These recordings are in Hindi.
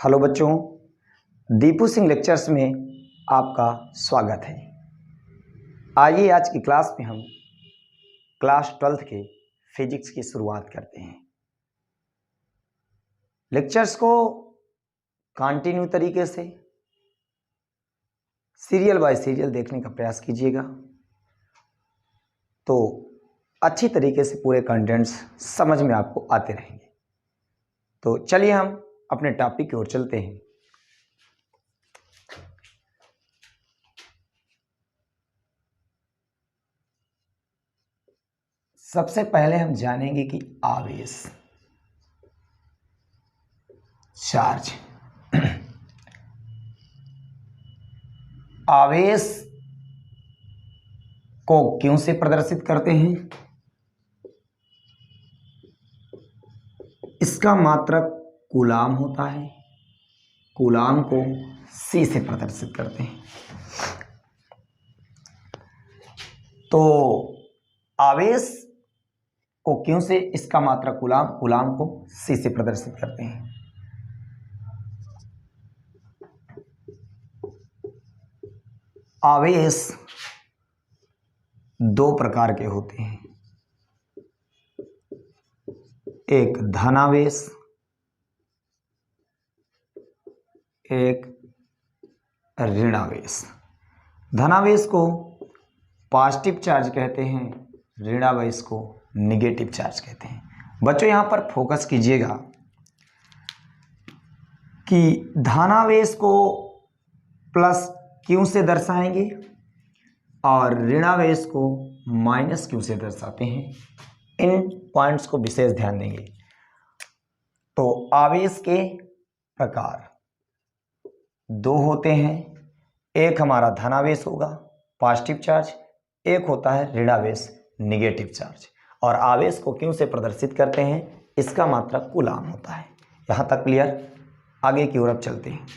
हेलो बच्चों, दीपू सिंह लेक्चर्स में आपका स्वागत है। आइए आज की क्लास में हम क्लास 12th के फिजिक्स की शुरुआत करते हैं। लेक्चर्स को कंटिन्यू तरीके से सीरियल बाय सीरियल देखने का प्रयास कीजिएगा तो अच्छी तरीके से पूरे कंटेंट्स समझ में आपको आते रहेंगे। तो चलिए हम अपने टॉपिक की ओर चलते हैं। सबसे पहले हम जानेंगे कि आवेश, चार्ज। आवेश को क्यों से प्रदर्शित करते हैं? इसका मात्रक कूलाम होता है। कूलाम को C से प्रदर्शित करते हैं। तो आवेश को क्यों से इसका मात्रक कूलाम, कूलाम को C से प्रदर्शित करते हैं। आवेश दो प्रकार के होते हैं, एक धनावेश, एक ऋणावेश। धनावेश को पॉजिटिव चार्ज कहते हैं, ऋणावेश को निगेटिव चार्ज कहते हैं। बच्चों यहां पर फोकस कीजिएगा कि धनावेश को प्लस क्यू से दर्शाएंगे और ऋणावेश को माइनस क्यू से दर्शाते हैं। इन पॉइंट्स को विशेष ध्यान देंगे। तो आवेश के प्रकार दो होते हैं, एक हमारा धनावेश होगा पॉजिटिव चार्ज, एक होता है ऋणावेश निगेटिव चार्ज। और आवेश को क्यों से प्रदर्शित करते हैं, इसका मात्रक कूलाम होता है। यहां तक क्लियर? आगे की ओर अब चलते हैं।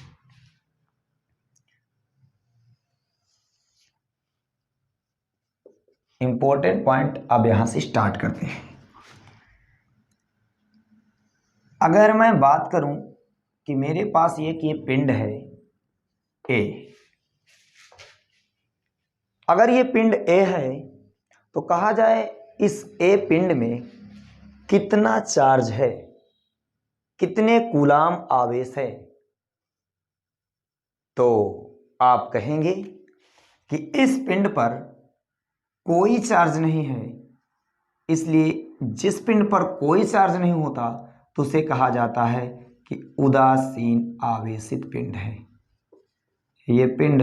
इंपॉर्टेंट पॉइंट अब यहां से स्टार्ट करते हैं। अगर मैं बात करूं कि मेरे पास ये पिंड है ए, अगर ये पिंड ए है तो कहा जाए इस ए पिंड में कितना चार्ज है, कितने कूलाम आवेश है। तो आप कहेंगे कि इस पिंड पर कोई चार्ज नहीं है, इसलिए जिस पिंड पर कोई चार्ज नहीं होता तो उसे कहा जाता है कि उदासीन आवेशित पिंड है। ये पिंड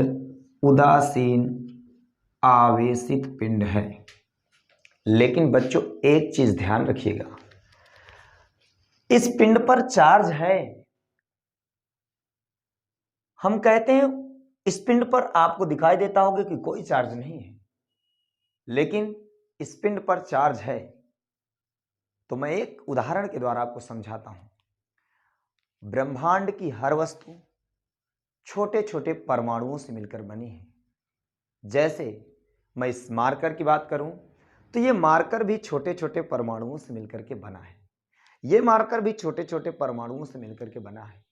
उदासीन आवेशित पिंड है। लेकिन बच्चों एक चीज ध्यान रखिएगा, इस पिंड पर चार्ज है। हम कहते हैं इस पिंड पर आपको दिखाई देता होगा कि कोई चार्ज नहीं है, लेकिन इस पिंड पर चार्ज है। तो मैं एक उदाहरण के द्वारा आपको समझाता हूं। ब्रह्मांड की हर वस्तु छोटे छोटे परमाणुओं से मिलकर बनी है। जैसे मैं इस मार्कर की बात करूं तो ये मार्कर भी छोटे छोटे परमाणुओं से मिलकर के बना है। ये मार्कर भी छोटे छोटे परमाणुओं से मिलकर के बना है।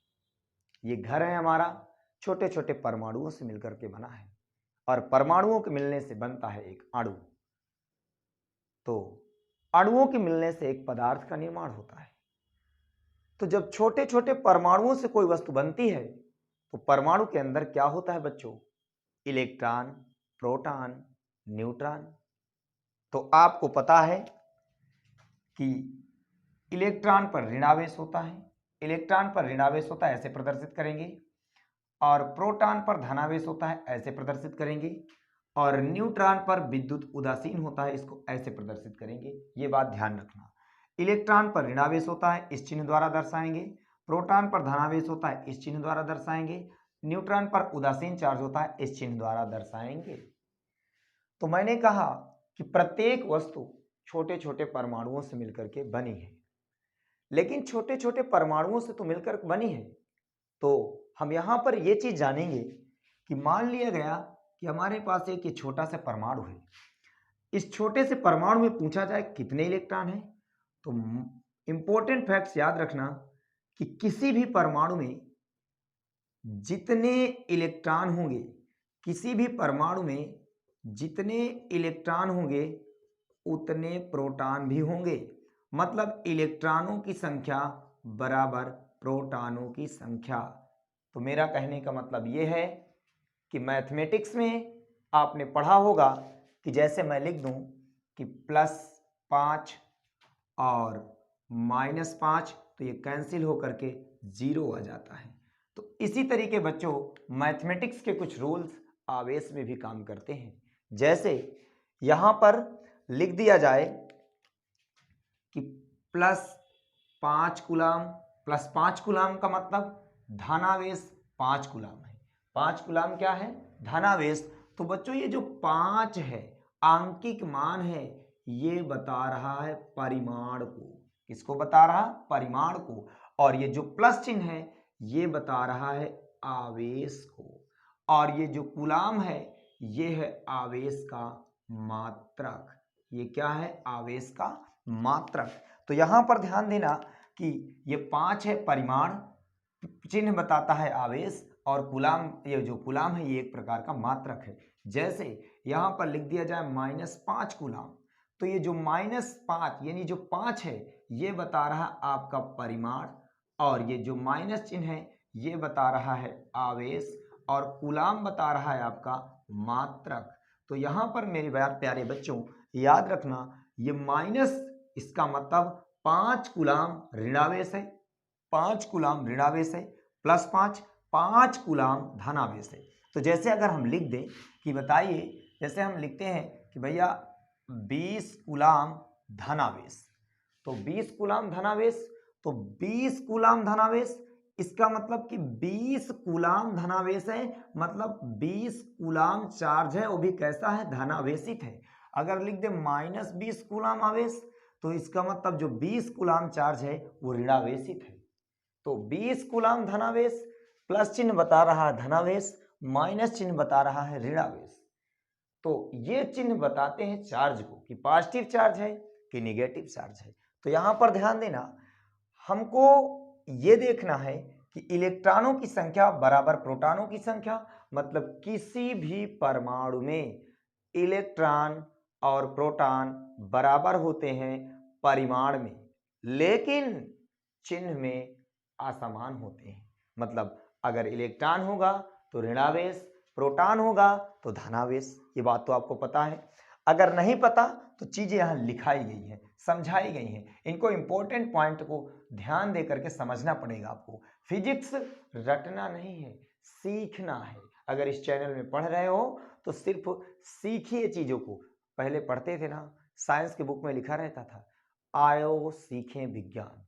ये घर है हमारा, छोटे छोटे परमाणुओं से मिलकर के बना है। और परमाणुओं के मिलने से बनता है एक अणु। तो अणुओं के मिलने से एक पदार्थ का निर्माण होता है। तो जब छोटे छोटे परमाणुओं से कोई वस्तु बनती है तो परमाणु के अंदर क्या होता है बच्चों? Electron, proton, neutron. तो आपको पता है कि इलेक्ट्रॉन पर ऋणावेश होता है, इलेक्ट्रॉन पर ऋणावेश होता है, ऐसे प्रदर्शित करेंगे। और प्रोटॉन पर धनावेश होता है, ऐसे प्रदर्शित करेंगे। और न्यूट्रॉन पर विद्युत उदासीन होता है, इसको ऐसे प्रदर्शित करेंगे। ये बात ध्यान रखना। इलेक्ट्रॉन पर ऋणावेश होता है, इस चिन्ह द्वारा दर्शाएंगे। प्रोटॉन पर धनावेश होता है, इस चिन्ह द्वारा दर्शाएंगे। न्यूट्रॉन पर उदासीन चार्ज होता है, इस चिन्ह द्वारा दर्शाएंगे। तो मैंने कहा कि प्रत्येक वस्तु छोटे छोटे परमाणुओं से मिलकर के बनी है। लेकिन छोटे छोटे परमाणुओं से तो मिलकर बनी है, तो हम यहां पर यह चीज जानेंगे कि मान लिया गया कि हमारे पास एक ये छोटा सा परमाणु है। इस छोटे से परमाणु में पूछा जाए कितने इलेक्ट्रॉन हैं, तो इंपॉर्टेंट फैक्ट्स याद रखना कि किसी भी परमाणु में जितने इलेक्ट्रॉन होंगे किसी भी परमाणु में, जितने इलेक्ट्रॉन होंगे उतने प्रोटॉन भी होंगे। मतलब इलेक्ट्रॉनों की संख्या बराबर प्रोटॉनों की संख्या। तो मेरा कहने का मतलब यह है कि मैथमेटिक्स में आपने पढ़ा होगा कि जैसे मैं लिख दूं कि +5 और -5 तो ये कैंसिल होकर के 0 आ जाता है। तो इसी तरीके बच्चों मैथमेटिक्स के कुछ रूल्स आवेश में भी काम करते हैं। जैसे यहां पर लिख दिया जाए कि +5 कूलाम, +5 कूलाम का मतलब धनावेश 5 कूलाम है। 5 कूलाम क्या है? धनावेश। तो बच्चों ये जो 5 है आंकिक मान है, ये बता रहा है परिमाण को। किसको बता रहा? परिमाण को। और ये जो प्लस चिन्ह है ये बता रहा है आवेश को। और ये जो कूलाम है ये है आवेश का मात्रक। ये क्या है? आवेश का मात्रक। तो यहां पर ध्यान देना कि ये 5 है परिमाण, चिन्ह बताता है आवेश, और कूलाम, ये जो कूलाम है ये एक प्रकार का मात्रक है। जैसे यहां पर लिख दिया जाए -5 कूलाम, तो ये जो -5 यानी जो 5 है ये बता रहा है आपका परिमाण, और ये जो माइनस चिन्ह है ये बता रहा है आवेश, और कूलाम बता रहा है आपका मात्रक। तो यहां पर मेरे प्यारे बच्चों याद रखना, ये माइनस, इसका मतलब 5 कूलाम ऋणावेश है, 5 कूलाम ऋणावेश है, +5 5 कूलाम धनावेश है। तो जैसे अगर हम लिख दें कि बताइए, जैसे हम लिखते हैं कि भैया 20 कूलाम धनावेश, तो 20 कूलाम धनावेश, तो 20 कूलाम धनावेश, इसका मतलब कि 20 कूलाम धनावेश है, मतलब 20 कूलाम चार्ज है, वो भी कैसा है? धनावेशित है। अगर लिख दे -20 कूलाम आवेश, तो इसका मतलब जो 20 कूलाम चार्ज है वो ऋणावेशित है। तो 20 कूलाम धनावेश, प्लस चिन्ह बता रहा है धनावेश, माइनस चिन्ह बता रहा है ऋणावेश। तो ये चिन्ह बताते हैं चार्ज को कि पॉजिटिव चार्ज है कि निगेटिव चार्ज है। तो यहां पर ध्यान देना, हमको ये देखना है कि इलेक्ट्रॉनों की संख्या बराबर प्रोटॉनों की संख्या। मतलब किसी भी परमाणु में इलेक्ट्रॉन और प्रोटॉन बराबर होते हैं परिमाण में, लेकिन चिन्ह में असमान होते हैं। मतलब अगर इलेक्ट्रॉन होगा तो ऋणावेश, प्रोटॉन होगा तो धनावेश। ये बात तो आपको पता है। अगर नहीं पता तो चीजें यहां लिखाई गई हैं, समझाई गई हैं। इनको इंपॉर्टेंट पॉइंट को ध्यान दे करके समझना पड़ेगा आपको। फिजिक्स रटना नहीं है, सीखना है। अगर इस चैनल में पढ़ रहे हो तो सिर्फ सीखिए चीजों को। पहले पढ़ते थे ना, साइंस की बुक में लिखा रहता था, आयो सीखें विज्ञान।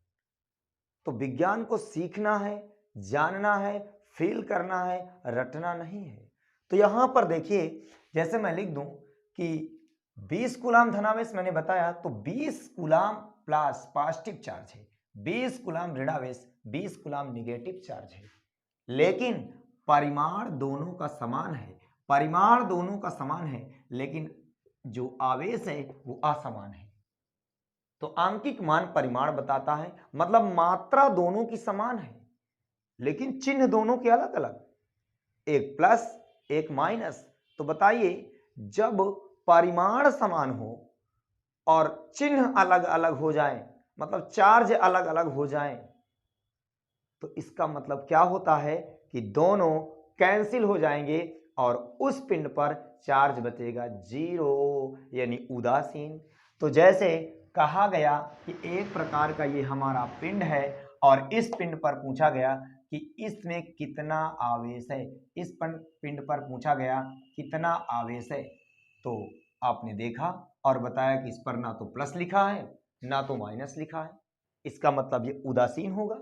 तो विज्ञान को सीखना है, जानना है, फील करना है, रटना नहीं है। तो यहां पर देखिए, जैसे मैं लिख दूं कि 20 कूलाम धनावेश मैंने बताया, तो 20 कूलाम प्लस पॉजिटिव चार्ज है, 20 कूलाम ऋणावेश, 20 कूलाम निगेटिव चार्ज है। लेकिन परिमाण दोनों का समान है, परिमाण दोनों का समान है, लेकिन जो आवेश है वो असमान है। तो आंकिक मान परिमाण बताता है, मतलब मात्रा दोनों की समान है, लेकिन चिन्ह दोनों के अलग अलग, एक प्लस एक माइनस। तो बताइए, जब परिमाण समान हो और चिन्ह अलग अलग हो जाए, मतलब चार्ज अलग अलग हो जाए, तो इसका मतलब क्या होता है कि दोनों कैंसिल हो जाएंगे और उस पिंड पर चार्ज बचेगा 0, यानी उदासीन। तो जैसे कहा गया कि एक प्रकार का ये हमारा पिंड है और इस पिंड पर पूछा गया कि इसमें कितना आवेश है, इस पिंड पर पूछा गया कितना आवेश है, तो आपने देखा और बताया कि इस पर ना तो प्लस लिखा है ना तो माइनस लिखा है। इसका मतलब ये उदासीन होगा,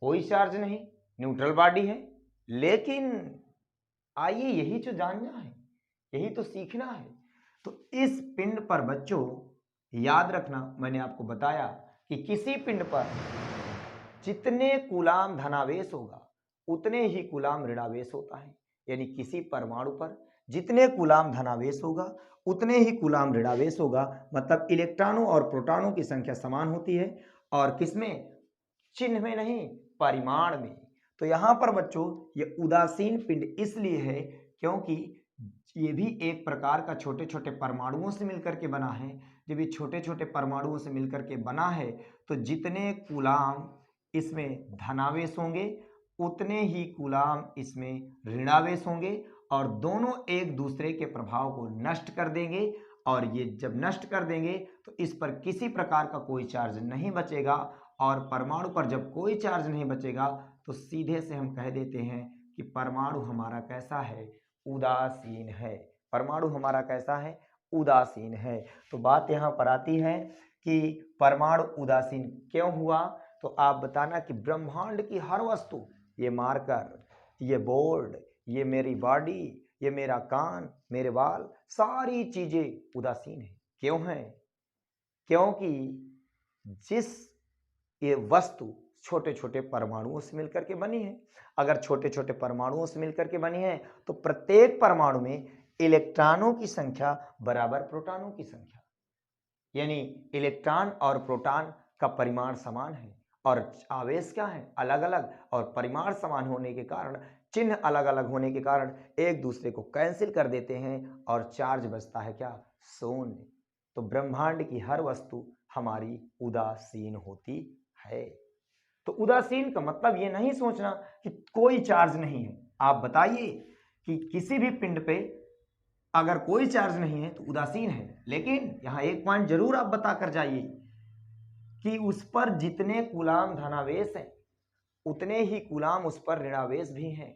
कोई चार्ज नहीं, न्यूट्रल बॉडी है। लेकिन आइए यही तो जानना है, यही तो सीखना है। तो इस पिंड पर बच्चों याद रखना, मैंने आपको बताया कि किसी पिंड पर जितने कूलाम धनावेश होगा उतने ही कूलाम ऋणावेश होता है। यानी किसी परमाणु पर जितने कूलाम धनावेश होगा उतने ही कूलाम ऋणावेश होगा। मतलब इलेक्ट्रॉनों और प्रोटॉनों की संख्या समान होती है, और किसमें? चिन्ह में नहीं, परिमाण में। तो यहां पर बच्चों ये उदासीन पिंड इसलिए है क्योंकि ये भी एक प्रकार का छोटे छोटे परमाणुओं से मिलकर के बना है। जब ये छोटे छोटे परमाणुओं से मिलकर के बना है तो जितने कूलाम इसमें धनावेश होंगे उतने ही कूलाम इसमें ऋणावेश होंगे और दोनों एक दूसरे के प्रभाव को नष्ट कर देंगे। और ये जब नष्ट कर देंगे तो इस पर किसी प्रकार का कोई चार्ज नहीं बचेगा और परमाणु पर जब कोई चार्ज नहीं बचेगा तो सीधे से हम कह देते हैं कि परमाणु हमारा कैसा है, उदासीन है। परमाणु हमारा कैसा है, उदासीन है। तो बात यहाँ पर आती है कि परमाणु उदासीन क्यों हुआ, तो आप बताना कि ब्रह्मांड की हर वस्तु, ये मार्कर, ये बोर्ड, ये मेरी बॉडी, ये मेरा कान, मेरे बाल, सारी चीजें उदासीन है। क्यों है? क्योंकि जिस ये वस्तु छोटे छोटे परमाणुओं से मिलकर के बनी है, अगर छोटे छोटे परमाणुओं से मिलकर के बनी है तो प्रत्येक परमाणु में इलेक्ट्रॉनों की संख्या बराबर प्रोटॉनों की संख्या, यानी इलेक्ट्रॉन और प्रोटॉन का परिमाण समान है और आवेश क्या है, अलग अलग, और परिमाण समान होने के कारण, चिन्ह अलग अलग होने के कारण एक दूसरे को कैंसिल कर देते हैं और चार्ज बचता है क्या, शून्य। तो ब्रह्मांड की हर वस्तु हमारी उदासीन होती है। तो उदासीन का मतलब ये नहीं सोचना कि कोई चार्ज नहीं है। आप बताइए कि किसी भी पिंड पे अगर कोई चार्ज नहीं है तो उदासीन है, लेकिन यहां एक पॉइंट जरूर आप बताकर जाइए कि उस पर जितने कूलाम धनावेश हैं उतने ही कूलाम उस पर ऋणावेश भी हैं,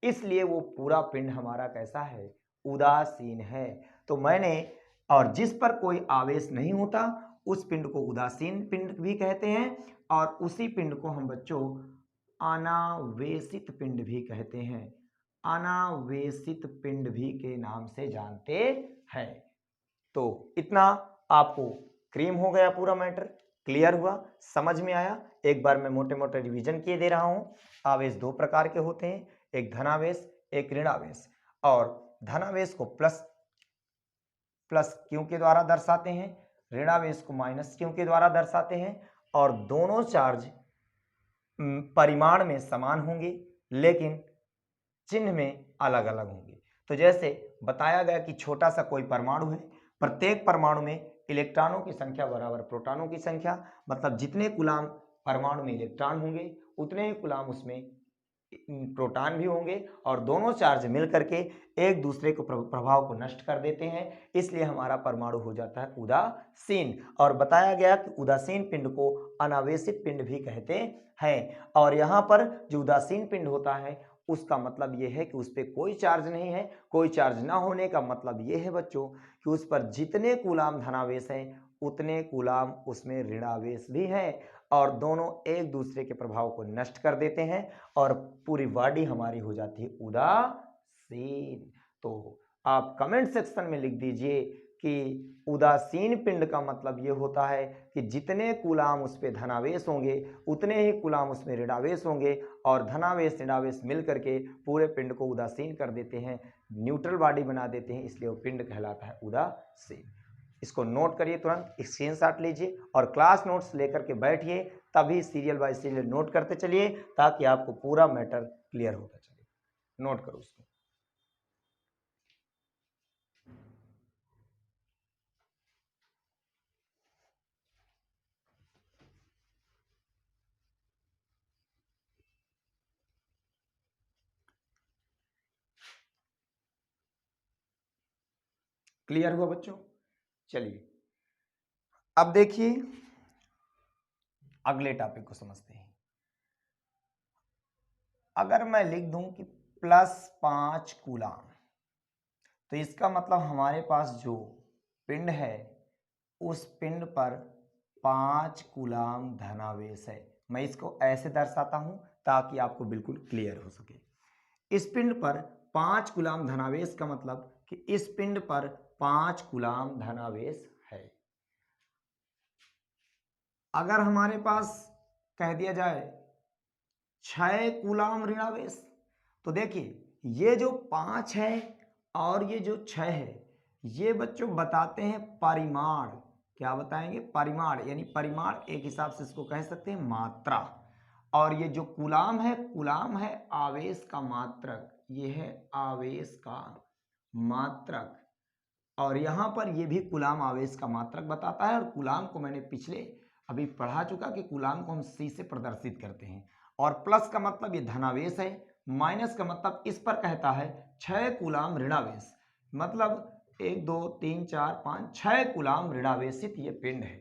इसलिए वो पूरा पिंड हमारा कैसा है, उदासीन है। तो मैंने, और जिस पर कोई आवेश नहीं होता उस पिंड को उदासीन पिंड भी कहते हैं और उसी पिंड को हम बच्चों अनावेशित पिंड भी कहते हैं, अनावेशित पिंड भी के नाम से जानते हैं। तो इतना आपको क्रीम हो गया, पूरा मैटर क्लियर हुआ, समझ में आया। एक बार मैं मोटे मोटे रिवीजन किए दे रहा हूं। आवेश दो प्रकार के होते हैं, एक धनावेश एक ऋणावेश, और धनावेश को प्लस क्यू के द्वारा दर्शाते हैं, ऋणावेश को माइनस क्यू के द्वारा दर्शाते हैं, और दोनों चार्ज परिमाण में समान होंगे लेकिन चिन्ह में अलग अलग होंगे। तो जैसे बताया गया कि छोटा सा कोई परमाणु है, प्रत्येक परमाणु में इलेक्ट्रॉनों की संख्या बराबर प्रोटॉनों की संख्या, मतलब जितने कूलाम परमाणु में इलेक्ट्रॉन होंगे उतने ही कूलाम उसमें प्रोटॉन भी होंगे और दोनों चार्ज मिलकर के एक दूसरे को प्रभाव को नष्ट कर देते हैं, इसलिए हमारा परमाणु हो जाता है उदासीन। और बताया गया कि उदासीन पिंड को अनावेशित पिंड भी कहते हैं। और यहाँ पर जो उदासीन पिंड होता है उसका मतलब यह है कि उस पर कोई चार्ज नहीं है। कोई चार्ज ना होने का मतलब यह है बच्चों कि उस पर जितने कूलाम धनावेश हैं उतने कूलाम उसमें ऋणावेश भी हैं और दोनों एक दूसरे के प्रभाव को नष्ट कर देते हैं और पूरी बॉडी हमारी हो जाती है उदासीन। तो आप कमेंट सेक्शन में लिख दीजिए कि उदासीन पिंड का मतलब ये होता है कि जितने कूलाम उस पे धनावेश होंगे उतने ही कूलाम उसमें ऋणावेश होंगे और धनावेश ऋणावेश मिल करके पूरे पिंड को उदासीन कर देते हैं, न्यूट्रल बॉडी बना देते हैं, इसलिए वो पिंड कहलाता है उदासीन। इसको नोट करिए, तुरंत स्क्रीनशॉट लीजिए और क्लास नोट्स लेकर के बैठिए, तभी सीरियल बाय सीरियल नोट करते चलिए ताकि आपको पूरा मैटर क्लियर होता चले। नोट करो उसको। क्लियर हुआ बच्चों? चलिए अब देखिए अगले टॉपिक को समझते हैं। अगर मैं लिख दूं कि +5 कूलाम, तो इसका मतलब हमारे पास जो पिंड है उस पिंड पर 5 कूलाम धनावेश है। मैं इसको ऐसे दर्शाता हूं ताकि आपको बिल्कुल क्लियर हो सके। इस पिंड पर 5 कूलाम धनावेश का मतलब कि इस पिंड पर 5 कूलाम धनावेश है। अगर हमारे पास कह दिया जाए 6 कूलाम ऋणावेश, तो देखिए ये जो 5 है और ये जो 6 है ये बच्चों बताते हैं परिमाण। क्या बताएंगे? परिमाण, यानी परिमाण एक हिसाब से इसको कह सकते हैं मात्रा। और ये जो कूलाम है आवेश का मात्रक, ये है आवेश का मात्रक। और यहां पर ये भी कूलाम आवेश का मात्रक बताता है। और कूलाम को मैंने पिछले अभी पढ़ा चुका कि कूलाम को हम C से प्रदर्शित करते हैं। और प्लस का मतलब ये धनावेश है, माइनस का मतलब इस पर कहता है 6 कूलाम ऋणावेश, मतलब 1 2 3 4 5 6 कूलाम ऋणावेशित ये पिंड है।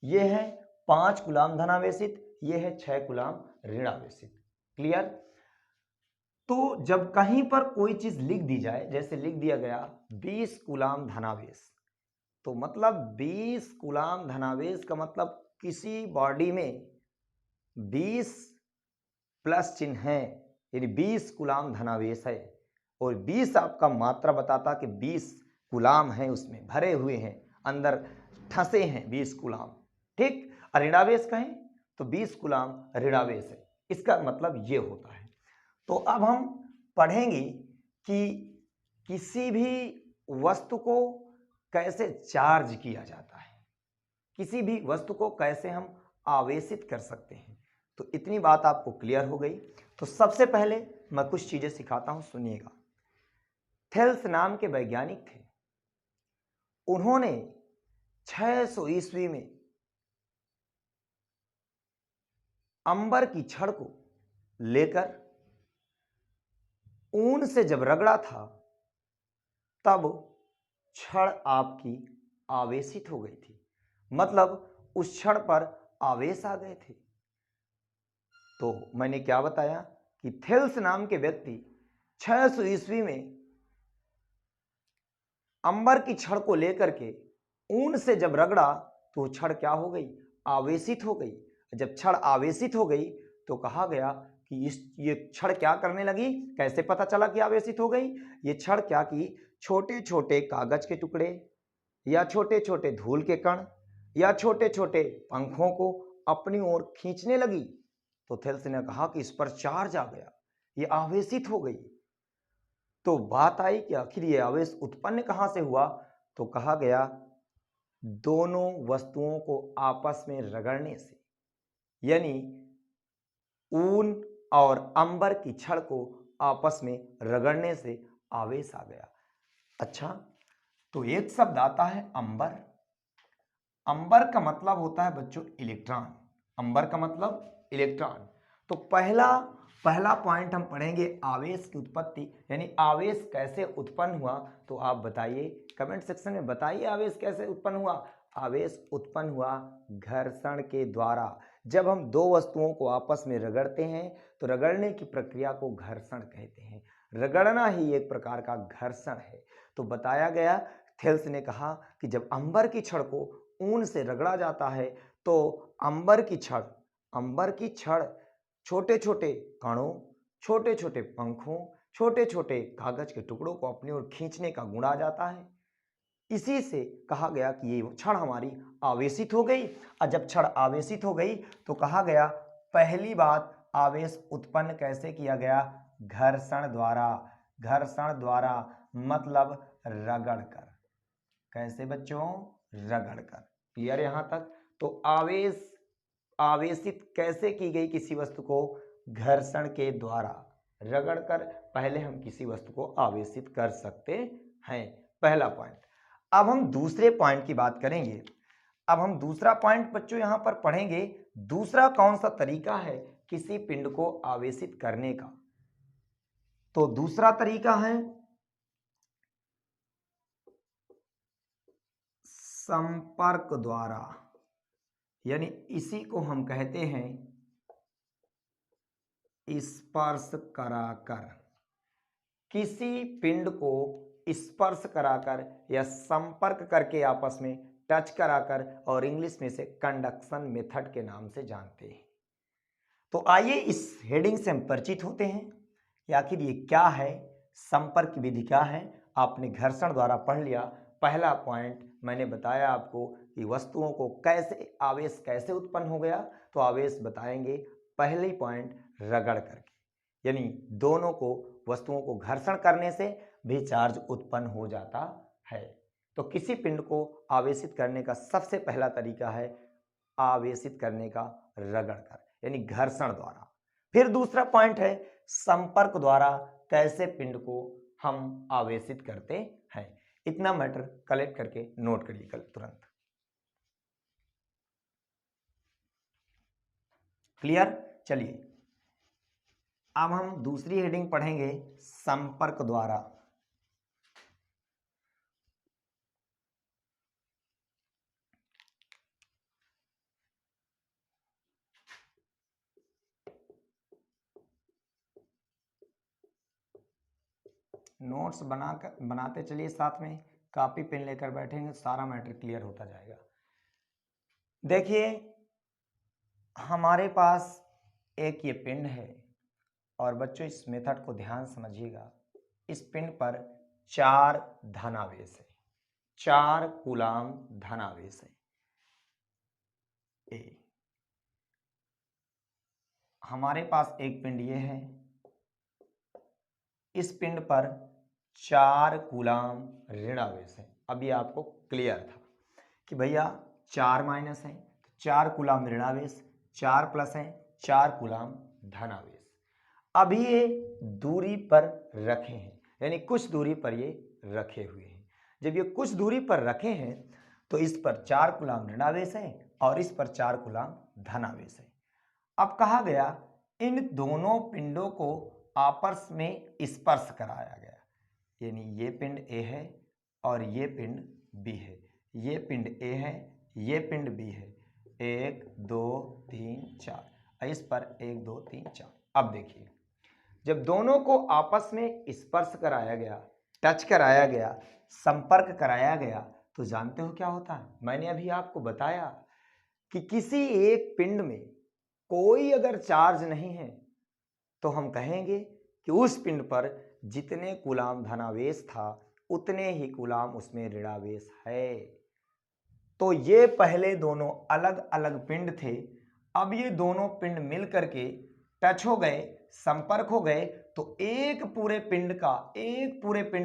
ये है 5 कूलाम धनावेशित, ये है 6 कूलाम ऋणावेशित। क्लियर? तो जब कहीं पर कोई चीज लिख दी जाए, जैसे लिख दिया गया 20 कूलाम धनावेश, तो मतलब 20 कूलाम धनावेश का मतलब किसी बॉडी में 20 प्लस चिन्ह है, यानी 20 कूलाम धनावेश है। और 20 आपका मात्रा बताता कि 20 कूलाम है, उसमें भरे हुए हैं, अंदर ठसे हैं 20 कूलाम। ठीक, ऋणावेश कहें तो 20 कूलाम ऋणावेश है, इसका मतलब ये होता है। तो अब हम पढ़ेंगे कि किसी भी वस्तु को कैसे चार्ज किया जाता है, किसी भी वस्तु को कैसे हम आवेशित कर सकते हैं। तो इतनी बात आपको क्लियर हो गई। तो सबसे पहले मैं कुछ चीजें सिखाता हूं, सुनिएगा। थेल्स नाम के वैज्ञानिक थे, उन्होंने 600 ईस्वी में अंबर की छड़ को लेकर ऊन से जब रगड़ा था, तब छड़ आपकी आवेशित हो गई थी, मतलब उस छड़ पर आवेश आ गए थे। तो मैंने क्या बताया कि थेल्स नाम के व्यक्ति 600 ईस्वी में अंबर की छड़ को लेकर के ऊन से जब रगड़ा तो छड़ क्या हो गई? आवेशित हो गई। जब छड़ आवेशित हो गई तो कहा गया कि ये छड़ क्या करने लगी? कैसे पता चला कि आवेशित हो गई? ये छड़ क्या की, छोटे छोटे कागज के टुकड़े या छोटे छोटे धूल के कण या छोटे छोटे पंखों को अपनी ओर खींचने लगी। तो थेल्स ने कहा कि इस पर चार्ज आ गया, ये आवेशित हो गई। तो बात आई कि आखिर ये आवेश उत्पन्न कहां से हुआ? तो कहा गया दोनों वस्तुओं को आपस में रगड़ने से, यानी ऊन और अंबर की छड़ को आपस में रगड़ने से आवेश आ गया। अच्छा, तो एक शब्द आता है अंबर। अंबर का मतलब होता है बच्चों इलेक्ट्रॉन। अंबर का मतलब इलेक्ट्रॉन। तो पहला पॉइंट हम पढ़ेंगे आवेश की उत्पत्ति, यानी आवेश कैसे उत्पन्न हुआ। तो आप बताइए, कमेंट सेक्शन में बताइए आवेश कैसे उत्पन्न हुआ। आवेश उत्पन्न हुआ घर्षण के द्वारा। जब हम दो वस्तुओं को आपस में रगड़ते हैं तो रगड़ने की प्रक्रिया को घर्षण कहते हैं। रगड़ना ही एक प्रकार का घर्षण है। तो बताया गया, थेल्स ने कहा कि जब अंबर की छड़ को ऊन से रगड़ा जाता है तो अंबर की छड़ छोटे छोटे कणों, छोटे छोटे पंखों, छोटे छोटे कागज के टुकड़ों को अपनी ओर खींचने का गुण आ जाता है। इसी से कहा गया कि ये छड़ हमारी आवेशित हो गई। और जब छड़ आवेशित हो गई तो कहा गया पहली बात, आवेश उत्पन्न कैसे किया गया? घर्षण द्वारा। घर्षण द्वारा मतलब रगड़कर। कैसे बच्चों? रगड़कर। क्लियर यहां तक? तो आवेशित कैसे की गई किसी वस्तु को? घर्षण के द्वारा। रगड़कर पहले हम किसी वस्तु को आवेशित कर सकते हैं। पहला पॉइंट। अब हम दूसरे पॉइंट की बात करेंगे। अब हम दूसरा पॉइंट बच्चों यहां पर पढ़ेंगे। दूसरा कौन सा तरीका है किसी पिंड को आवेशित करने का? तो दूसरा तरीका है संपर्क द्वारा, यानी इसी को हम कहते हैं स्पर्श कराकर। किसी पिंड को स्पर्श कराकर या संपर्क करके आपस में टच कराकर, और इंग्लिश में से कंडक्शन मेथड के नाम से जानते हैं। तो आइए इस हेडिंग से हम परिचित होते हैं कि आखिर ये क्या है, संपर्क विधि क्या है। आपने घर्षण द्वारा पढ़ लिया। पहला पॉइंट मैंने बताया आपको कि वस्तुओं को कैसे आवेश कैसे उत्पन्न हो गया। तो आवेश बताएंगे पहली पॉइंट रगड़ करके, यानी दोनों को वस्तुओं को घर्षण करने से भी चार्ज उत्पन्न हो जाता है। तो किसी पिंड को आवेशित करने का सबसे पहला तरीका है आवेशित करने का रगड़ कर, यानी घर्षण द्वारा। फिर दूसरा पॉइंट है संपर्क द्वारा कैसे पिंड को हम आवेशित करते हैं। इतना मैटर कलेक्ट करके नोट करिए कल तुरंत। क्लियर? चलिए अब हम दूसरी हेडिंग पढ़ेंगे संपर्क द्वारा। नोट्स बनाते चलिए, साथ में कॉपी पेन लेकर बैठेंगे, सारा मैटर क्लियर होता जाएगा। देखिए हमारे पास एक ये पिंड है और बच्चों इस मेथड को ध्यान समझिएगा। इस पिंड पर 4 धनावेश है, 4 कूलाम धनावेश है। ए हमारे पास एक पिंड ये है, इस पिंड पर 4 कूलाम ऋणावेश है। अभी आपको क्लियर था कि भैया 4 माइनस है, 4 कूलाम ऋणावेश, 4 प्लस है 4 कूलाम धनावेश। अभी ये दूरी पर रखे हैं, यानी कुछ दूरी पर ये रखे हुए हैं। जब ये कुछ दूरी पर रखे हैं तो इस पर 4 कूलाम ऋणावेश है और इस पर 4 कूलाम धनावेश है। अब कहा गया इन दोनों पिंडों को आपस में स्पर्श कराया गया, यानी ये पिंड ए है और ये पिंड बी है, ये पिंड ए है, ये पिंड बी है। 1 2 3 4, इस पर 1 2 3 4। अब देखिए जब दोनों को आपस में स्पर्श कराया गया, टच कराया गया, संपर्क कराया गया, तो जानते हो क्या होता है? मैंने अभी आपको बताया कि किसी एक पिंड में कोई अगर चार्ज नहीं है तो हम कहेंगे कि उस पिंड पर जितने कूलाम धनावेश था उतने ही कूलाम उसमें ऋणावेश है। तो ये पहले दोनों अलग अलग पिंड थे, अब ये दोनों पिंड मिल करके टच हो गए, संपर्क हो गए, तो एक पूरे पिंड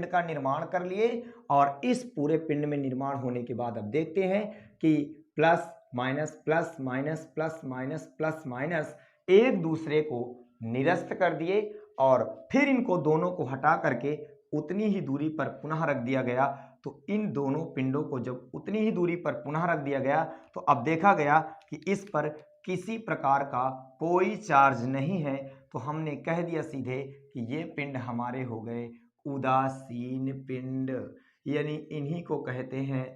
का निर्माण कर लिए। और इस पूरे पिंड में निर्माण होने के बाद अब देखते हैं कि plus minus plus minus plus minus plus minus एक दूसरे को निरस्त कर दिए और फिर इनको दोनों को हटा करके उतनी ही दूरी पर पुनः रख दिया गया। तो इन दोनों पिंडों को जब उतनी ही दूरी पर पुनः रख दिया गया तो अब देखा गया कि इस पर किसी प्रकार का कोई चार्ज नहीं है। तो हमने कह दिया सीधे कि ये पिंड हमारे हो गए उदासीन पिंड, यानी इन्हीं को कहते हैं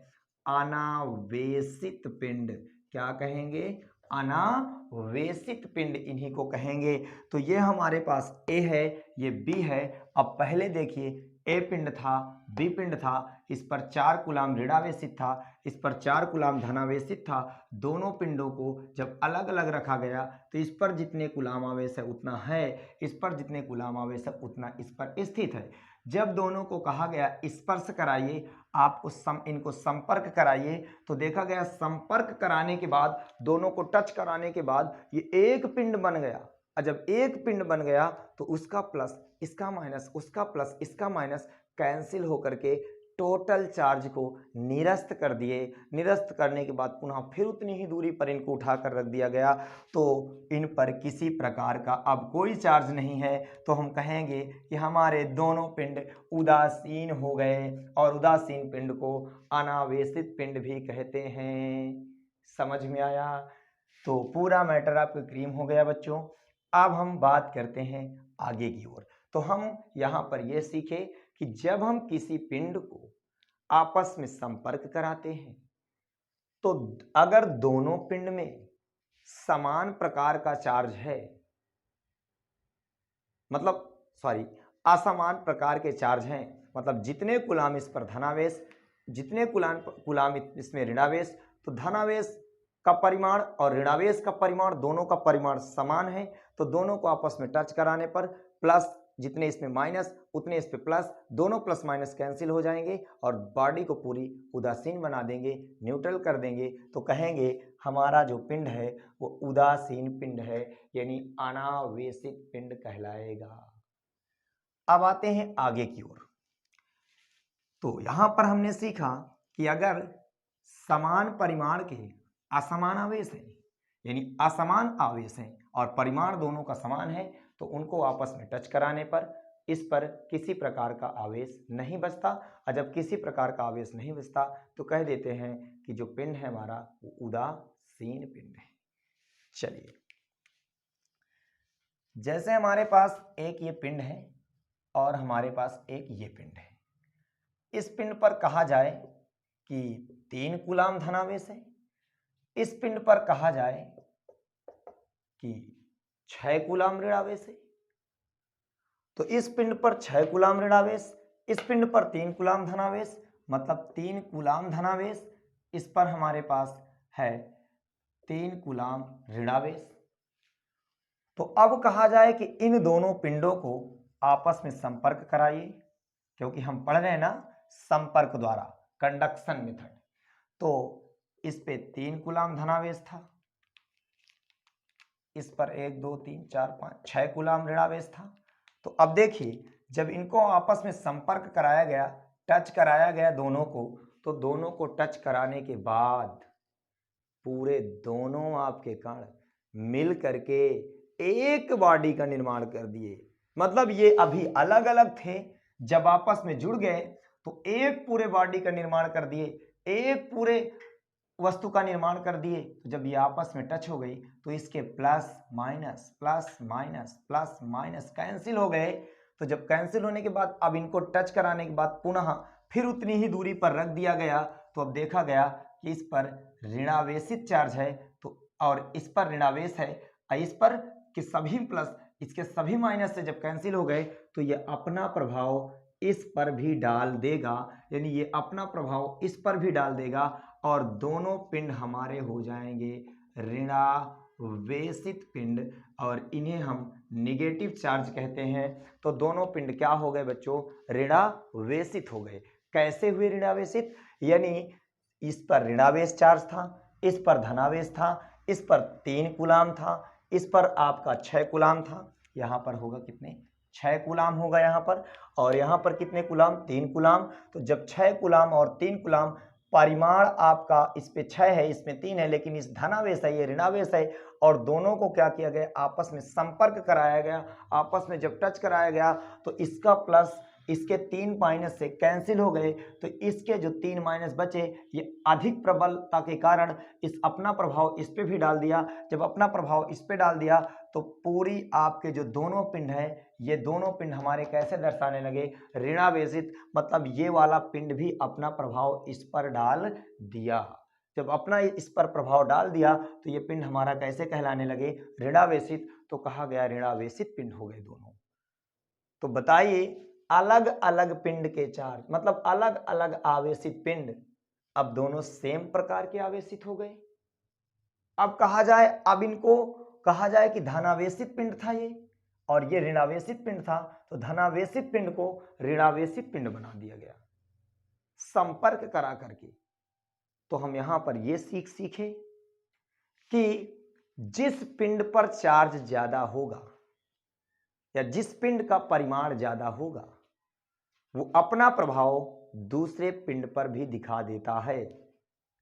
अनावेशित पिंड। क्या कहेंगे? अनावेशित पिंड इन्हीं को कहेंगे। तो ये हमारे पास ए है, ये बी है। अब पहले देखिए ए पिंड था, बी पिंड था, इस पर 4 कूलाम ऋणावेशित था, इस पर 4 कूलाम धनावेशित था। दोनों पिंडों को जब अलग अलग रखा गया तो इस पर जितने कूलाम आवेश है उतना है, इस पर जितने कूलाम आवेश है उतना इस पर स्थित है। जब दोनों को कहा गया स्पर्श कराइए, आपको इनको संपर्क कराइए, तो देखा गया संपर्क कराने के बाद, दोनों को टच कराने के बाद ये एक पिंड बन गया। और जब एक पिंड बन गया तो उसका प्लस इसका माइनस, उसका प्लस इसका माइनस कैंसिल होकर के टोटल चार्ज को निरस्त कर दिए। निरस्त करने के बाद पुनः फिर उतनी ही दूरी पर इनको उठाकर रख दिया गया। तो इन पर किसी प्रकार का अब कोई चार्ज नहीं है। तो हम कहेंगे कि हमारे दोनों पिंड उदासीन हो गए और उदासीन पिंड को अनावेशित पिंड भी कहते हैं। समझ में आया? तो पूरा मैटर आपका क्लीयर हो गया बच्चों। अब हम बात करते हैं आगे की ओर। तो हम यहाँ पर यह सीखे कि जब हम किसी पिंड को आपस में संपर्क कराते हैं तो अगर दोनों पिंड में समान प्रकार का चार्ज है, मतलब असमान प्रकार के चार्ज हैं, मतलब जितने कूलाम इस पर धनावेश, जितने कूलाम इसमें ऋणावेश, तो धनावेश का परिमाण और ऋणावेश का परिमाण दोनों का परिमाण समान है। तो दोनों को आपस में टच कराने पर प्लस जितने इसमें माइनस उतने इस पे प्लस, दोनों प्लस माइनस कैंसिल हो जाएंगे और बॉडी को पूरी उदासीन बना देंगे, न्यूट्रल कर देंगे। तो कहेंगे हमारा जो पिंड है वो उदासीन पिंड है, यानी अनावेशित पिंड कहलाएगा। अब आते हैं आगे की ओर। तो यहां पर हमने सीखा कि अगर समान परिमाण के असमान आवेश है, यानी असमान आवेश हैं और परिमाण दोनों का समान है, तो उनको आपस में टच कराने पर इस पर किसी प्रकार का आवेश नहीं बचता। और जब किसी प्रकार का आवेश नहीं बचता तो कह देते हैं कि जो पिंड है हमारा वो उदासीन पिंड है। चलिए, जैसे हमारे पास एक ये पिंड है और हमारे पास एक ये पिंड है, इस पिंड पर कहा जाए कि 3 कूलाम धनावेश है, इस पिंड पर कहा जाए कि 6 कूलाम ऋणावेश है। तो इस पिंड पर 6 कूलाम ऋणावेश, इस पिंड पर 3 कूलाम धनावेश, मतलब 3 कूलाम धनावेश, इस पर हमारे पास है 3 कूलाम ऋणावेश। तो अब कहा जाए कि इन दोनों पिंडों को आपस में संपर्क कराइए, क्योंकि हम पढ़ रहे हैं ना संपर्क द्वारा, कंडक्शन मेथड। तो इस पे 3 कूलाम धनावेश था, इस पर 1 2 3 4 5 6 कूलाम ऋणावेश था। तो अब देखिए, जब इनको आपस में संपर्क कराया गया, टच कराया गया दोनों को, तो दोनों को टच कराने के बाद पूरे दोनों आपके कण मिल करके एक बॉडी का निर्माण कर दिए। मतलब ये अभी अलग अलग थे, जब आपस में जुड़ गए तो एक पूरे बॉडी का निर्माण कर दिए, एक पूरे वस्तु का निर्माण कर दिए। तो जब ये आपस में टच हो गई तो इसके plus minus plus minus plus minus cancel हो गए। तो जब कैंसिल होने के बाद अब इनको टच कराने के बाद पुनः फिर उतनी ही दूरी पर रख दिया गया, तो अब देखा गया कि इस पर ऋणावेशित चार्ज है तो और इस पर ऋणावेश है, और इस पर कि सभी प्लस इसके सभी माइनस से जब कैंसिल हो गए तो ये अपना प्रभाव इस पर भी डाल देगा, यानी ये अपना प्रभाव इस पर भी डाल देगा और दोनों पिंड हमारे हो जाएंगे ऋणावेशित पिंड, और इन्हें हम निगेटिव चार्ज कहते हैं। तो दोनों पिंड क्या हो गए बच्चों? ऋणावेशित हो गए। कैसे हुए ऋणावेशित? यानी इस पर ऋणावेश चार्ज था, इस पर धनावेश था, इस पर 3 कूलाम था, इस पर आपका 6 कूलाम था। यहाँ पर होगा कितने? 6 कूलाम होगा यहाँ पर, और यहाँ पर कितने कूलाम? 3 कूलाम। तो जब 6 कूलाम और 3 कूलाम, परिमाण आपका इस पे 6 है, इसमें 3 है, लेकिन इस धनावेश है, ये ऋणावेश है, और दोनों को क्या किया गया? आपस में संपर्क कराया गया। आपस में जब टच कराया गया तो इसका प्लस इसके 3 माइनस से कैंसिल हो गए, तो इसके जो 3 माइनस बचे ये अधिक प्रबलता के कारण इस अपना प्रभाव इस पे भी डाल दिया। जब अपना प्रभाव इस पे डाल दिया तो पूरी आपके जो दोनों पिंड है, ये दोनों पिंड हमारे कैसे दर्शाने लगे? ऋणावेशित। मतलब ये वाला पिंड भी अपना प्रभाव इस पर डाल दिया। जब अपना इस पर प्रभाव डाल दिया तो ये पिंड हमारा कैसे कहलाने लगे? ऋणावेशित। तो कहा गया ऋणावेशित पिंड हो गए दोनों। तो बताइए, अलग अलग पिंड के चार्ज, मतलब अलग अलग आवेशित पिंड, अब दोनों सेम प्रकार के आवेशित हो गए। अब कहा जाए, अब इनको कहा जाए कि धनावेशित पिंड था ये और ये ऋणावेशित पिंड था, तो धनावेशित पिंड को ऋणावेशित पिंड बना दिया गया संपर्क करा करके। तो हम यहां पर ये सीखे कि जिस पिंड पर चार्ज ज्यादा होगा या जिस पिंड का परिमाण ज्यादा होगा वो अपना प्रभाव दूसरे पिंड पर भी दिखा देता है।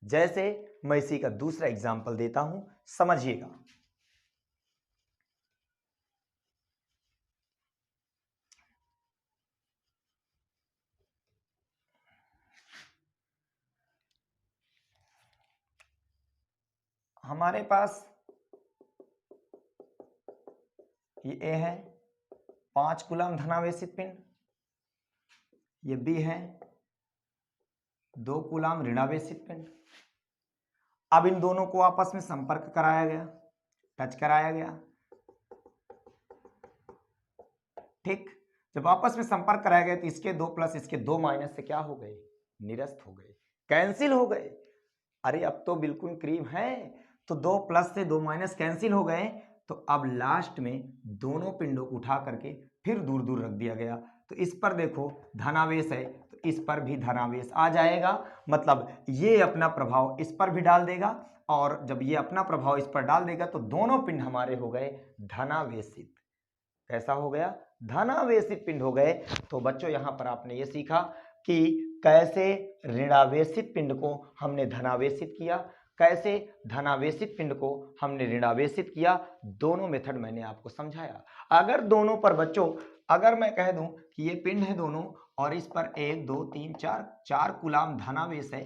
जैसे मैं इसी का दूसरा एग्जाम्पल देता हूं, समझिएगा। हमारे पास ये ए है 5 कूलम धनावेशित पिंड, ये बी है 2 कूलम ऋणावेशित पिंड। अब इन दोनों को आपस में संपर्क कराया गया, टच कराया गया, ठीक। जब आपस में संपर्क कराया गया तो इसके 2 प्लस इसके 2 माइनस से क्या हो गए? निरस्त हो गए, कैंसिल हो गए। अरे अब तो बिल्कुल करीब है। तो 2 प्लस से 2 माइनस कैंसिल हो गए। तो अब लास्ट में दोनों पिंडों को उठा करके फिर दूर दूर रख दिया गया। तो इस पर देखो धनावेश है तो इस पर भी धनावेश आ जाएगा, मतलब ये अपना प्रभाव इस पर भी डाल देगा, और जब ये अपना प्रभाव इस पर डाल देगा तो दोनों पिंड हमारे हो गए धनावेशित। कैसा हो गया? धनावेशित पिंड हो गए। तो बच्चों यहां पर आपने ये सीखा कि कैसे ऋणावेशित पिंड को हमने धनावेशित किया, कैसे धनावेशित पिंड को हमने ऋणावेशित किया, दोनों मेथड मैंने आपको समझाया। अगर दोनों पर बच्चों, अगर मैं कह दूं कि ये पिंड है दोनों और इस पर 1 2 3 4 4 कूलाम धनावेश है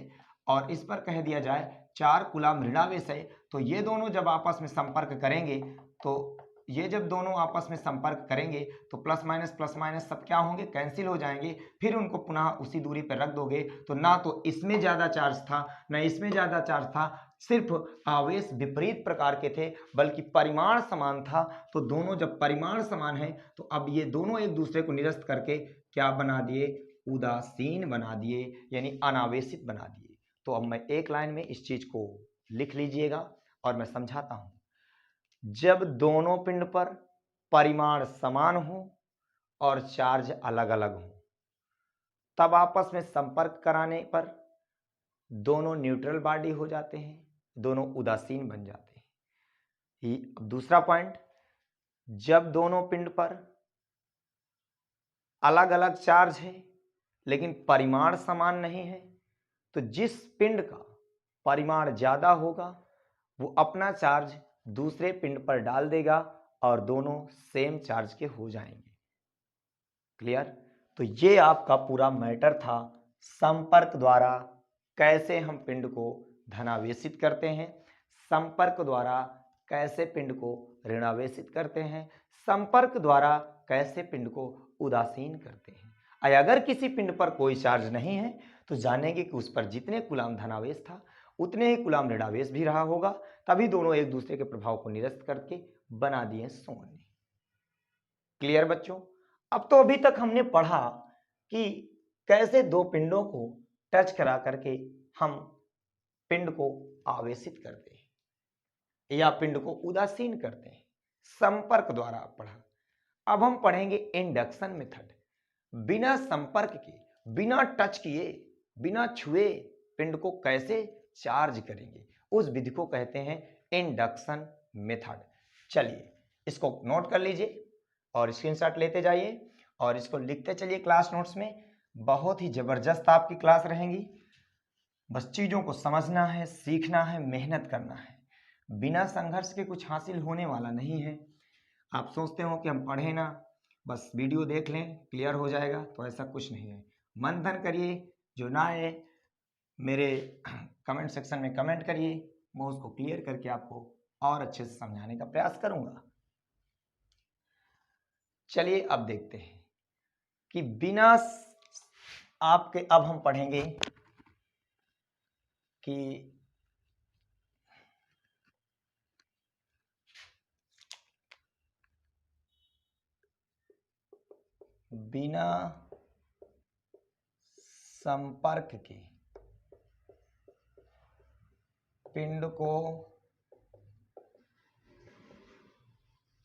और इस पर कह दिया जाए 4 कूलाम ऋणावेश है, तो ये दोनों जब आपस में संपर्क करेंगे तो ये जब दोनों आपस में संपर्क करेंगे तो प्लस माइनस सब क्या होंगे, कैंसिल हो जाएंगे। फिर उनको पुनः उसी दूरी पर रख दोगे तो ना तो इसमें ज्यादा चार्ज था ना इसमें ज्यादा चार्ज था, सिर्फ आवेश विपरीत प्रकार के थे, बल्कि परिमाण समान था। तो दोनों जब परिमाण समान है तो अब ये दोनों एक दूसरे को निरस्त करके क्या बना दिए, उदासीन बना दिए, यानी अनावेशित बना दिए। तो अब मैं एक लाइन में इस चीज को लिख लीजिएगा और मैं समझाता हूं। जब दोनों पिंड पर परिमाण समान हो और चार्ज अलग अलग हो, तब आपस में संपर्क कराने पर दोनों न्यूट्रल बॉडी हो जाते हैं, दोनों उदासीन बन जाते हैं। दूसरा पॉइंट, जब दोनों पिंड पर अलग अलग चार्ज है लेकिन परिमाण समान नहीं है, तो जिस पिंड का परिमाण ज्यादा होगा वो अपना चार्ज दूसरे पिंड पर डाल देगा और दोनों सेम चार्ज के हो जाएंगे। क्लियर? तो ये आपका पूरा मैटर था, संपर्क द्वारा कैसे हम पिंड को धनावेशित करते हैं, संपर्क द्वारा कैसे पिंड को ऋणावेशित करते हैं, संपर्क द्वारा कैसे पिंड को उदासीन करते हैं। अगर किसी पिंड पर कोई चार्ज नहीं है तो जानेंगे कि उस पर जितने कूलाम धनावेश था उतने ही कूलाम ऋणावेश भी रहा होगा, तभी दोनों एक दूसरे के प्रभाव को निरस्त करके बना दिए शून्य। क्लियर बच्चों? अब तो अभी तक हमने पढ़ा कि कैसे दो पिंडों को टच करा करके हम पिंड को आवेशित करते हैं या पिंड को उदासीन करते हैं, संपर्क द्वारा पढ़ा। अब हम पढ़ेंगे इंडक्शन मेथड। बिना संपर्क के, बिना टच किए, बिना छुए पिंड को कैसे चार्ज करेंगे, उस विधि को कहते हैं इंडक्शन मेथड। चलिए इसको नोट कर लीजिए और स्क्रीनशॉट लेते जाइए और इसको लिखते चलिए क्लास नोट्स में। बहुत ही जबरदस्त आपकी क्लास रहेंगी, बस चीजों को समझना है, सीखना है, मेहनत करना है। बिना संघर्ष के कुछ हासिल होने वाला नहीं है। आप सोचते हो कि हम पढ़े ना, बस वीडियो देख लें क्लियर हो जाएगा, तो ऐसा कुछ नहीं है। मन धन करिए, जो ना आए मेरे कमेंट सेक्शन में कमेंट करिए, मैं उसको क्लियर करके आपको और अच्छे से समझाने का प्रयास करूंगा। चलिए अब देखते हैं कि बिना आपके, अब हम पढ़ेंगे कि बिना संपर्क के पिंड को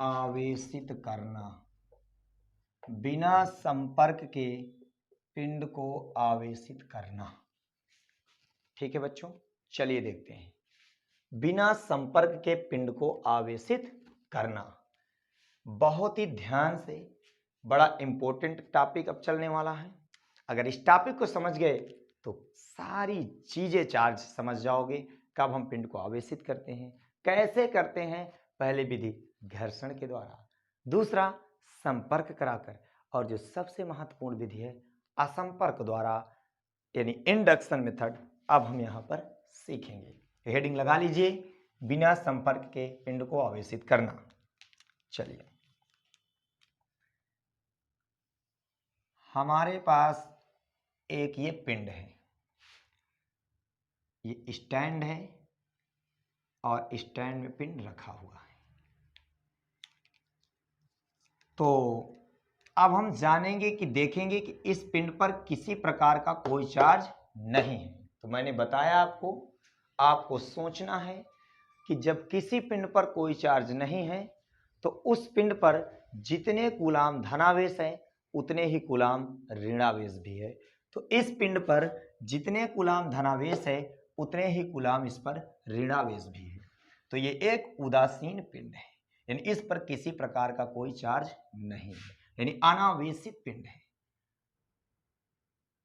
आवेशित करना, बिना संपर्क के पिंड को आवेशित करना। ठीक है बच्चों, चलिए देखते हैं। बिना संपर्क के पिंड को आवेशित करना, बहुत ही ध्यान से, बड़ा इंपॉर्टेंट टॉपिक अब चलने वाला है। अगर इस टॉपिक को समझ गए तो सारी चीजें चार्ज समझ जाओगे। कब हम पिंड को आवेशित करते हैं, कैसे करते हैं। पहले विधि घर्षण के द्वारा, दूसरा संपर्क कराकर, और जो सबसे महत्वपूर्ण विधि है असंपर्क द्वारा, यानी इंडक्शन मेथड। अब हम यहां पर सीखेंगे। हेडिंग लगा लीजिए, बिना संपर्क के पिंड को आवेशित करना। चलिए, हमारे पास एक ये पिंड है, ये स्टैंड है और स्टैंड में पिंड रखा हुआ है। तो अब हम जानेंगे कि देखेंगे कि इस पिंड पर किसी प्रकार का कोई चार्ज नहीं है। तो मैंने बताया आपको सोचना है कि जब किसी पिंड पर कोई चार्ज नहीं है तो उस पिंड पर जितने कूलाम धनावेश है उतने ही कूलाम ऋणावेश भी है। तो इस पिंड पर जितने कूलाम धनावेश है उतने ही कूलाम इस पर ऋणावेश भी है। तो ये एक उदासीन पिंड है, यानी इस पर किसी प्रकार का कोई चार्ज नहीं है, यानी अनावेशित पिंड है।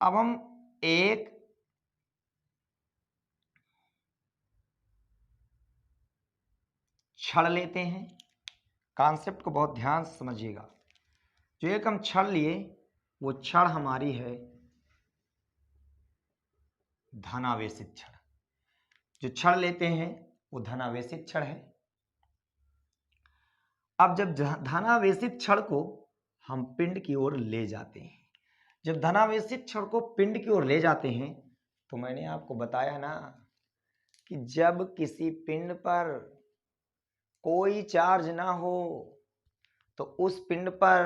अब हम एक छड़ लेते हैं, कॉन्सेप्ट को बहुत ध्यान से समझिएगा। जो एक हम छड़ लिए वो छड़ हमारी है धनावेशित छड़। जो छड़ लेते हैं वो धनावेशित छड़ है। अब जब धनावेशित छड़ को हम पिंड की ओर ले जाते हैं, जब धनावेशित छड़ को पिंड की ओर ले जाते हैं, तो मैंने आपको बताया ना कि जब किसी पिंड पर कोई चार्ज ना हो तो उस पिंड पर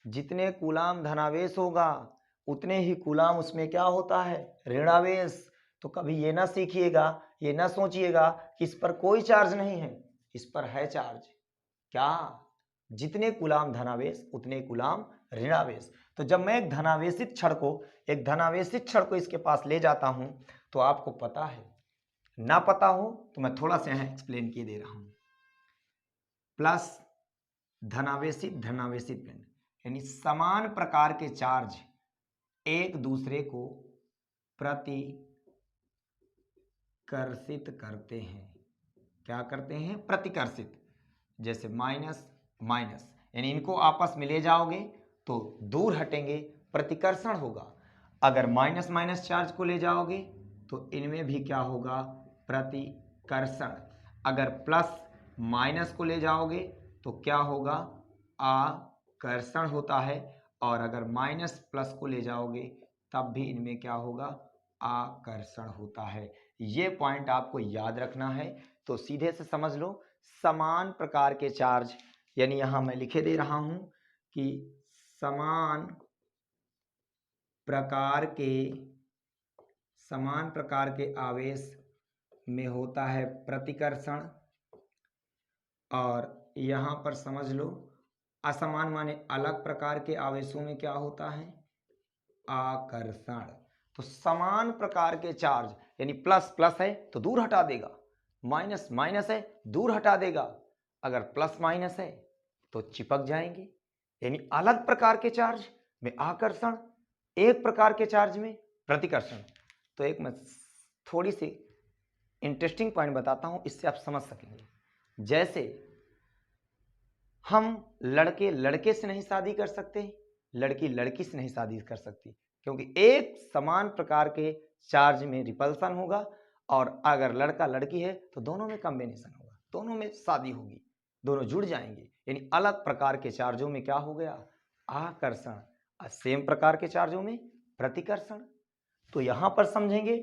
जितने कूलाम धनावेश होगा उतने ही कूलाम उसमें क्या होता है, ऋणावेश। तो कभी ये ना सीखिएगा, ये ना सोचिएगा कि इस पर कोई चार्ज नहीं है, इस पर है चार्ज। क्या? जितने कूलाम धनावेश उतने कूलाम ऋणावेश। तो जब मैं एक धनावेशित छड़ को इसके पास ले जाता हूं तो आपको पता है, ना पता हो तो मैं थोड़ा सा यहां एक्सप्लेन किए दे रहा हूं। प्लस धनावेशित पिंड यानी समान प्रकार के चार्ज एक दूसरे को प्रतिकर्षित करते हैं। क्या करते हैं? प्रतिकर्षित। जैसे माइनस माइनस, यानी इनको आपस में ले जाओगे तो दूर हटेंगे, प्रतिकर्षण होगा। अगर माइनस माइनस चार्ज को ले जाओगे तो इनमें भी क्या होगा? प्रतिकर्षण। अगर प्लस माइनस को ले जाओगे तो क्या होगा? आकर्षण होता है। और अगर माइनस प्लस को ले जाओगे तब भी इनमें क्या होगा? आकर्षण होता है। ये पॉइंट आपको याद रखना है। तो सीधे से समझ लो, समान प्रकार के चार्ज, यानी यहां मैं लिखे दे रहा हूं कि समान प्रकार के आवेश में होता है प्रतिकर्षण। और यहां पर समझ लो असमान माने अलग प्रकार के आवेशों में क्या होता है? आकर्षण। तो समान प्रकार के चार्ज यानी प्लस प्लस है तो दूर हटा देगा, माइनस माइनस है दूर हटा देगा, अगर प्लस माइनस है तो चिपक जाएंगे। यानी अलग प्रकार के चार्ज में आकर्षण, एक प्रकार के चार्ज में प्रतिकर्षण। तो एक मैं थोड़ी सी इंटरेस्टिंग पॉइंट बताता हूं, इससे आप समझ सकेंगे। जैसे हम लड़के लड़के से नहीं शादी कर सकते, लड़की लड़की से नहीं शादी कर सकती, क्योंकि एक समान प्रकार के चार्ज में रिपल्सन होगा। और अगर लड़का लड़की है तो दोनों में कॉम्बिनेशन होगा, दोनों में शादी होगी, दोनों जुड़ जाएंगे। यानी अलग प्रकार के चार्जों में क्या हो गया? आकर्षण। सेम प्रकार के चार्जों में प्रतिकर्षण। तो यहां पर समझेंगे,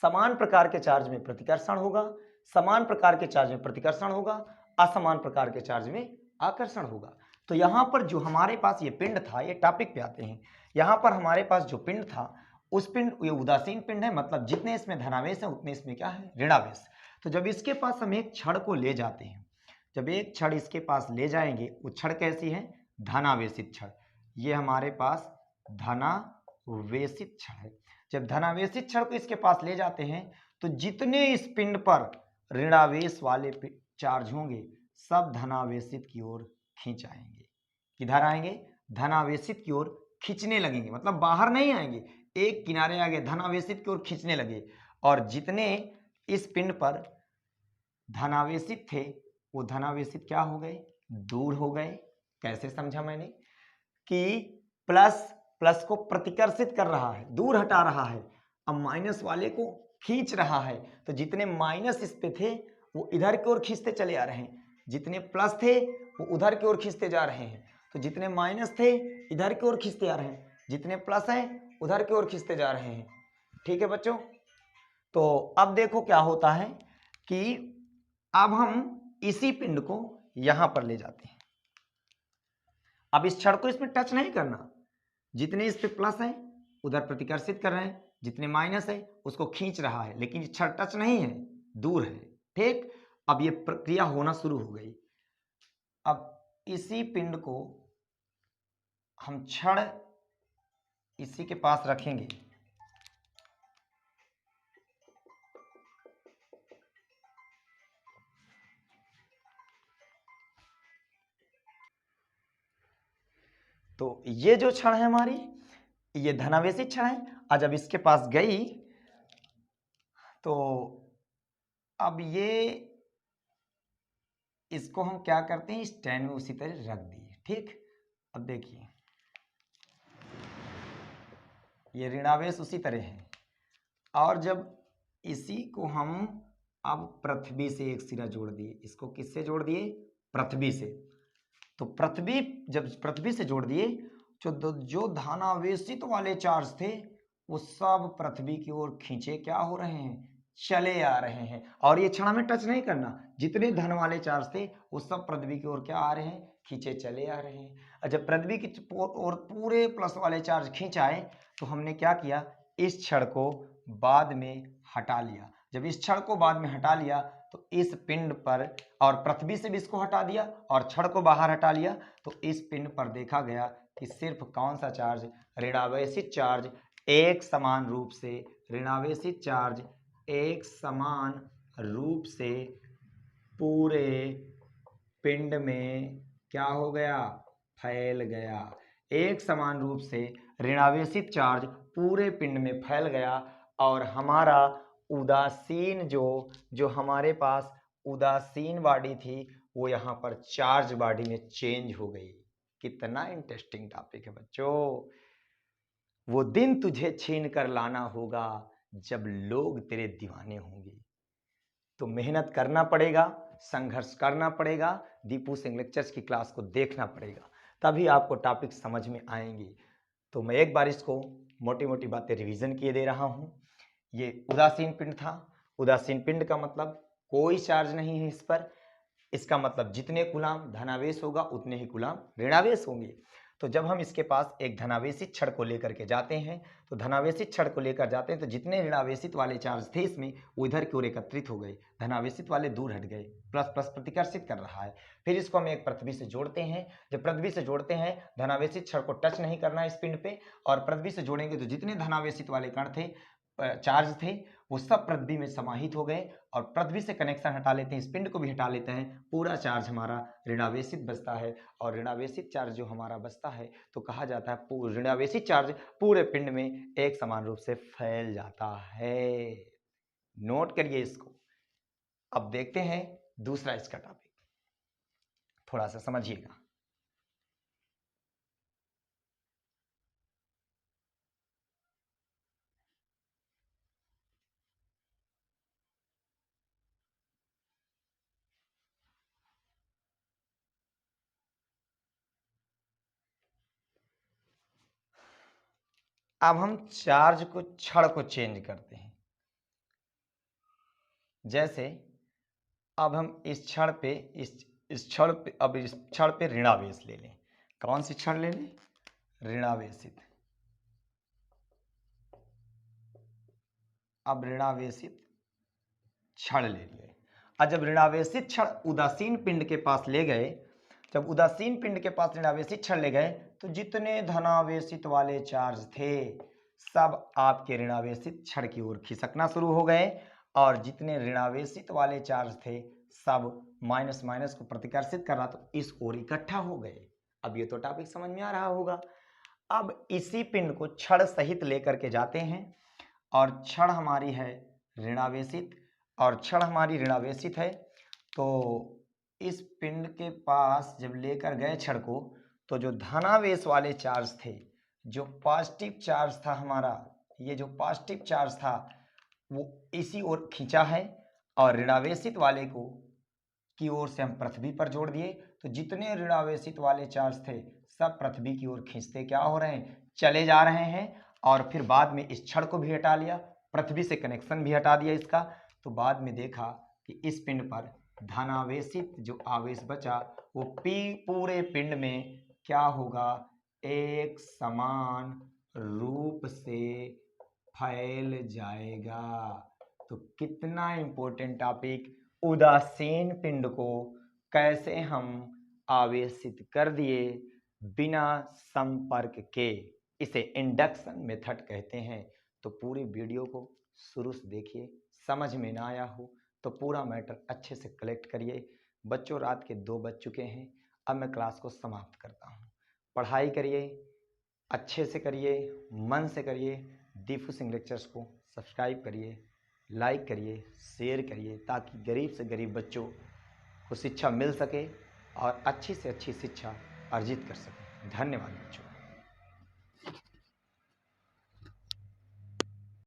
समान प्रकार के चार्ज में प्रतिकर्षण होगा, समान प्रकार के चार्ज में प्रतिकर्षण होगा, असमान प्रकार के चार्ज में आकर्षण होगा। तो यहां पर जो हमारे पास ये पिंड था, ये टॉपिक पे आते हैं। यहां पर हमारे पास जो पिंड था, उस पिंड, ये उदासीन पिंड है, मतलब जितने इसमें धनावेश है उतने इसमें क्या है? ऋणावेश। तो जब इसके पास हम एक छड़ को ले जाते हैं, जब एक छड़ इसके पास ले जाएंगे, वो छड़ कैसी है? धनावेशित छड़। ये हमारे पास धनावेशित छड़ है। जब धनावेशित छड़ को इसके पास ले जाते हैं तो जितने इस पिंड पर ऋणावेश वाले चार्ज होंगे सब धनावेशित की ओर खींच आएंगे। किधर आएंगे? धनावेशित की ओर खींचने लगेंगे, मतलब बाहर नहीं आएंगे, एक किनारे आगे धनावेशित की ओर खींचने लगे। और जितने इस पिंड पर धनावेशित थे वो धनावेशित क्या हो गए? दूर हो गए। कैसे समझा मैंने? कि प्लस प्लस को प्रतिकर्षित कर रहा है, दूर हटा रहा है, अब माइनस वाले को खींच रहा है। तो जितने माइनस इस पे थे वो इधर की ओर खींचते चले आ रहे हैं, जितने प्लस थे वो उधर की ओर खींचते जा रहे हैं। तो जितने माइनस थे इधर की ओर खींचते आ रहे हैं, जितने प्लस हैं उधर की ओर खींचते जा रहे हैं। ठीक है बच्चों? तो अब देखो क्या होता है कि अब हम इसी पिंड को यहां पर ले जाते हैं। अब इस छड़ को इसमें टच नहीं करना, जितने इस पे प्लस है उधर प्रतिकर्षित कर रहे हैं, जितने माइनस है उसको खींच रहा है, लेकिन ये छड़ टच नहीं है, दूर है। ठीक, अब ये प्रक्रिया होना शुरू हो गई। अब इसी पिंड को हम छड़ इसी के पास रखेंगे, तो ये जो छड़ है हमारी, ये धनावेशित छड़ है। और जब इसके पास गई तो अब ये इसको हम क्या करते हैं, स्टैंड में उसी तरह रख दिए। ठीक, अब देखिए ये ऋणावेश उसी तरह है, और जब इसी को हम अब पृथ्वी से एक सिरा जोड़ दिए, इसको किससे जोड़ दिए, पृथ्वी से, तो पृथ्वी, जब पृथ्वी से जोड़ दिए जो धनावेशित वाले चार्ज थे वो सब पृथ्वी की ओर खींचे क्या हो रहे हैं, चले आ रहे हैं। और ये क्षण में टच नहीं करना, जितने धन वाले चार्ज थे वो सब पृथ्वी की ओर क्या आ रहे हैं, खींचे चले आ रहे हैं। और जब पृथ्वी की ओर पूरे प्लस वाले चार्ज खींच आए तो हमने क्या किया, इस क्षण को बाद में हटा लिया। जब इस क्षण को बाद में हटा लिया तो इस पिंड पर, और पृथ्वी से भी इसको हटा दिया और क्षण को बाहर हटा लिया, तो इस पिंड पर देखा गया कि सिर्फ कौन सा चार्ज, ऋणावेशित चार्ज एक समान रूप से, ऋणावेशित चार्ज एक समान रूप से पूरे पिंड में क्या हो गया, फैल गया। एक समान रूप से ऋणावेशित चार्ज पूरे पिंड में फैल गया, और हमारा उदासीन जो हमारे पास उदासीन बॉडी थी वो यहाँ पर चार्ज बॉडी में चेंज हो गई। कितना इंटरेस्टिंग टॉपिक है बच्चों। वो दिन तुझे छीन कर लाना होगा जब लोग तेरे दीवाने होंगे। तो मेहनत करना पड़ेगा, संघर्ष करना पड़ेगा, दीपू सिंह लेक्चर्स की क्लास को देखना पड़ेगा, तभी आपको टॉपिक समझ में आएंगे। तो मैं एक बार इसको मोटी मोटी बातें रिवीजन किए दे रहा हूँ। ये उदासीन पिंड था। उदासीन पिंड का मतलब कोई चार्ज नहीं है इस पर। इसका मतलब जितने कूलाम धनावेश होगा उतने ही कूलाम ऋणावेश होंगे। तो जब हम इसके पास एक धनावेशित छड़ को लेकर के जाते हैं, तो धनावेशित छड़ को लेकर जाते हैं तो जितने ऋणावेशित वाले चार्ज थे इसमें वो इधर की ओर एकत्रित हो गए, धनावेशित वाले दूर हट गए, प्लस प्लस प्रतिकर्षित कर रहा है। फिर इसको हम एक पृथ्वी से जोड़ते हैं। जब पृथ्वी से जोड़ते हैं, धनावेशित छड़ को टच नहीं करना है इस पिंड पे, और पृथ्वी से जोड़ेंगे तो जितने धनावेशित वाले कण थे, चार्ज थे, वो सब पृथ्वी में समाहित हो गए, और पृथ्वी से कनेक्शन हटा लेते हैं, इस पिंड को भी हटा लेते हैं, पूरा चार्ज हमारा ऋणावेशित बचता है। और ऋणावेशित चार्ज जो हमारा बचता है तो कहा जाता है ऋणावेशित चार्ज पूरे पिंड में एक समान रूप से फैल जाता है। नोट करिए इसको। अब देखते हैं दूसरा इसका टॉपिक, थोड़ा सा समझिएगा। अब हम चार्ज को, छड़ को चेंज करते हैं। जैसे अब हम इस क्षण पे, इस क्षण पे, अब इस क्षण पे ऋणावेश ले लें। कौन सी क्षण ले लें, ऋणावेशित। अब ऋणावेशित क्षण ले लिए, और जब ऋणावेशित क्षण उदासीन पिंड के पास ले गए, जब उदासीन पिंड के पास ऋणावेशित क्षण ले गए तो जितने धनावेशित वाले चार्ज थे सब आपके ऋणावेशित क्षण की ओर खिसकना शुरू हो गए, और जितने ऋणावेशित वाले चार्ज थे सब माइनस माइनस को प्रतिकर्षित कर रहा तो इस ओर इकट्ठा हो गए। अब ये तो टॉपिक समझ में आ रहा होगा। अब इसी पिंड को क्षण सहित लेकर के जाते हैं, और क्षण हमारी है ऋणावेशित, और क्षण हमारी ऋणावेशित है, तो इस पिंड के पास जब लेकर गए क्षण को, तो जो धनावेश वाले चार्ज थे, जो पॉजिटिव चार्ज था हमारा, ये जो पॉजिटिव चार्ज था वो इसी ओर खींचा है, और ऋणावेशित वाले को की ओर से हम पृथ्वी पर जोड़ दिए, तो जितने ऋणावेशित वाले चार्ज थे सब पृथ्वी की ओर खींचते क्या हो रहे हैं, चले जा रहे हैं। और फिर बाद में इस क्षण को भी हटा लिया, पृथ्वी से कनेक्शन भी हटा दिया इसका, तो बाद में देखा कि इस पिंड पर धनावेशित जो आवेश बचा वो पूरे पिंड में क्या होगा, एक समान रूप से फैल जाएगा। तो कितना इंपॉर्टेंट टॉपिक, उदासीन पिंड को कैसे हम आवेशित कर दिए बिना संपर्क के, इसे इंडक्शन मेथड कहते हैं। तो पूरी वीडियो को शुरू से देखिए, समझ में ना आया हो तो पूरा मैटर अच्छे से कलेक्ट करिए। बच्चों रात के 2 बज चुके हैं, अब मैं क्लास को समाप्त करता हूँ। पढ़ाई करिए, अच्छे से करिए, मन से करिए। दीपू सिंह लेक्चर्स को सब्सक्राइब करिए, लाइक करिए, शेयर करिए, ताकि गरीब से गरीब बच्चों वो शिक्षा मिल सके और अच्छी से अच्छी शिक्षा अर्जित कर सके। धन्यवाद।